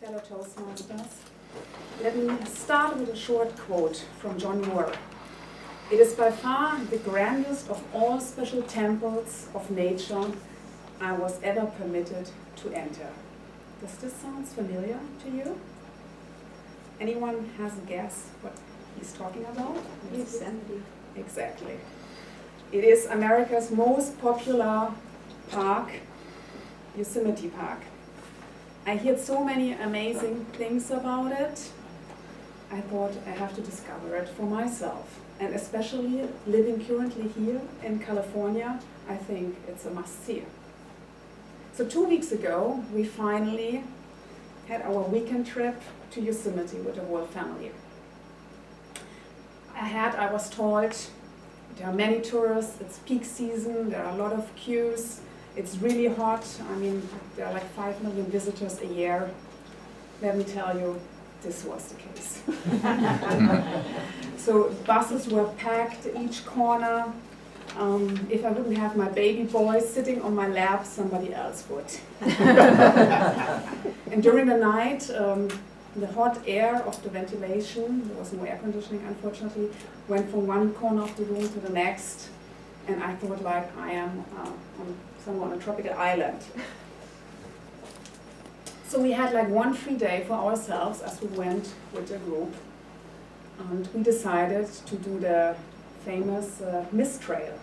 fellow Toastmasters. Let me start with a short quote from John Moore. It is by far the grandest of all special temples of nature I was ever permitted to enter. Does this sound familiar to you? Anyone has a guess what he's talking about? Yosemite. Exactly. It is America's most popular park, Yosemite Park. I heard so many amazing things about it. I thought I have to discover it for myself. And especially living currently here in California, I think it's a must-see. So 2 weeks ago, we finally had our weekend trip to Yosemite with the whole family. I was told, there are many tourists, it's peak season, there are a lot of queues, it's really hot. I mean, there are like 5 million visitors a year. Let me tell you, this was the case. So buses were packed each corner. If I wouldn't have my baby boy sitting on my lap, somebody else would. And during the night, the hot air of the ventilation, there was no air conditioning unfortunately, went from one corner of the room to the next, and I thought like I am somewhere on a tropical island. So we had like one free day for ourselves as we went with the group, and we decided to do the famous Mist Trail.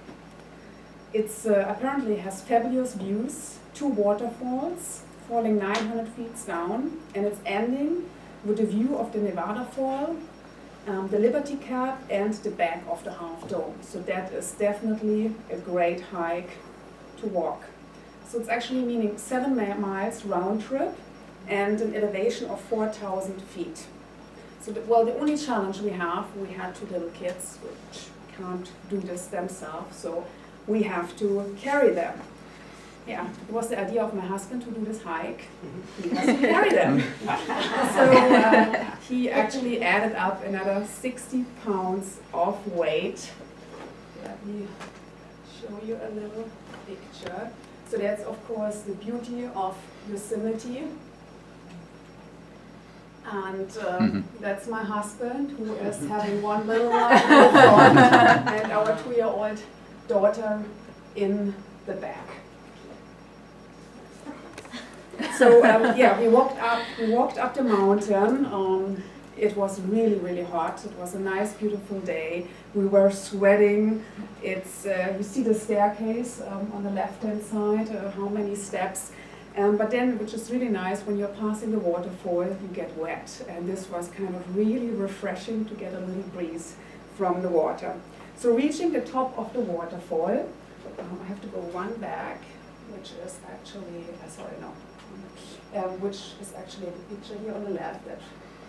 It's apparently has fabulous views, 2 waterfalls falling 900 feet down, and it's ending with a view of the Nevada Fall, the Liberty Cap, and the back of the Half Dome. So that is definitely a great hike to walk. So it's actually meaning 7 miles round trip and an elevation of 4,000 feet. So the only challenge we had 2 little kids which can't do this themselves, so we have to carry them. Yeah, it was the idea of my husband to do this hike. He has to carry them. So he actually added up another 60 pounds of weight. Let me show you a little picture. So that's of course the beauty of Yosemite. And that's my husband, who is having one little one in the front and our 2-year-old daughter in the back. So yeah, we walked up the mountain. It was really, really hot. It was a nice, beautiful day. We were sweating. It's you see the staircase on the left-hand side, how many steps. But then, which is really nice, when you're passing the waterfall, you get wet. And this was kind of really refreshing to get a little breeze from the water. So reaching the top of the waterfall, I have to go one back, which is actually, which is actually the picture here on the left that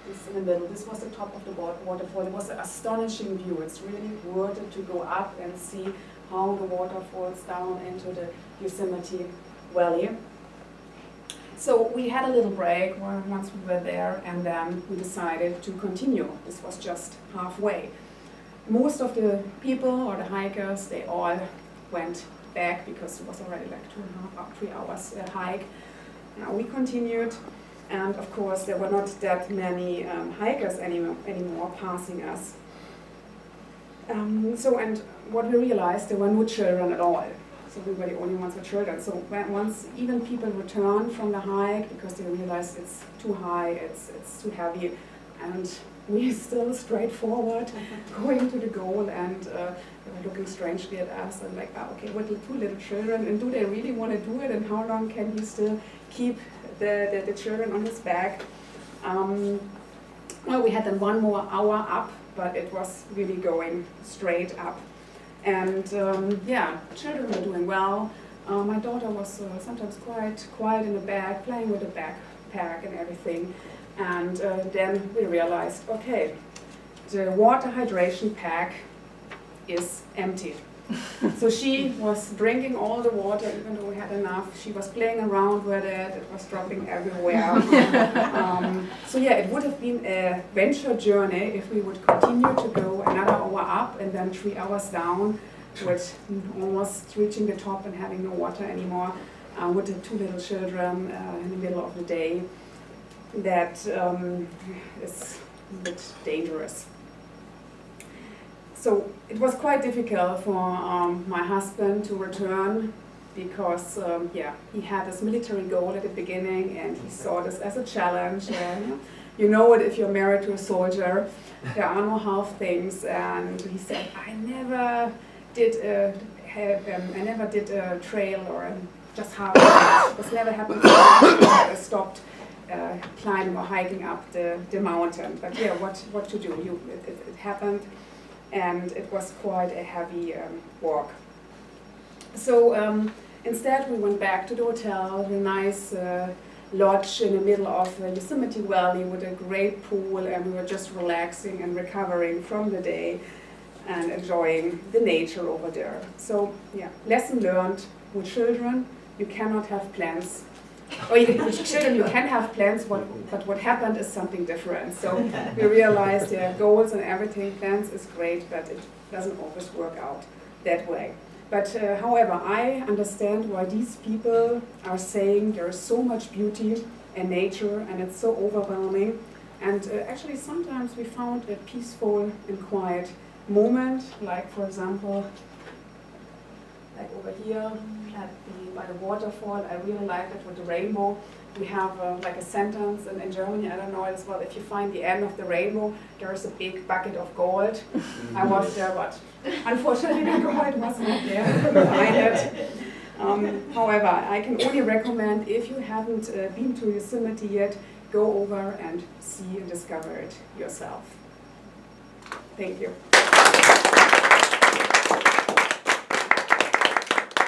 is in the middle. This was the top of the waterfall. It was an astonishing view. It's really worth it to go up and see how the water falls down into the Yosemite Valley. So we had a little break once we were there, and then we decided to continue. This was just halfway. Most of the people or the hikers, they all went back because it was already like 2.5 or 3 hours hike. Now we continued, and of course there were not that many hikers anymore passing us. And what we realized, there were no children at all. So we were the only ones with children. So once even people returned from the hike because they realized it's too high, it's too heavy, and we still straight forward going to the goal, and they were looking strangely at us and like, okay, what, 2 little children, and do they really want to do it, and how long can he still keep the children on his back? Well, we had then 1 more hour up, but it was really going straight up. And yeah, children were doing well. My daughter was sometimes quite quiet in the back, playing with the backpack and everything. And then we realized, okay, the water hydration pack is empty. So she was drinking all the water, even though we had enough. She was playing around with it. It was dropping everywhere. So yeah, it would have been a venture journey if we would continue to go another hour up and then 3 hours down, with almost reaching the top and having no water anymore, with the 2 little children in the middle of the day. that is a bit dangerous. So it was quite difficult for my husband to return because yeah, he had this military goal at the beginning and he saw this as a challenge. You know it if you're married to a soldier, there are no half things, and he said, I never did a trail or just half. This never happened. I stopped climbing or hiking up the mountain. But yeah, what to do? It happened, and it was quite a heavy walk. So instead, we went back to the hotel, the nice lodge in the middle of Yosemite Valley with a great pool, and we were just relaxing and recovering from the day and enjoying the nature over there. So yeah, lesson learned: with children, you cannot have plans. Or with children, you can have plans, but what happened is something different. So we realized, yeah, goals and everything, plans is great, but it doesn't always work out that way. But however, I understand why these people are saying there is so much beauty in nature and it's so overwhelming. And actually sometimes we found a peaceful and quiet moment, like for example, like over here by the waterfall. I really like it with the rainbow. We have like a sentence in Germany, I don't know as well, if you find the end of the rainbow, there is a big bucket of gold. I was there, but unfortunately the gold was not there, I couldn't find it. However, I can only recommend, if you haven't been to Yosemite yet, go over and see and discover it yourself. Thank you.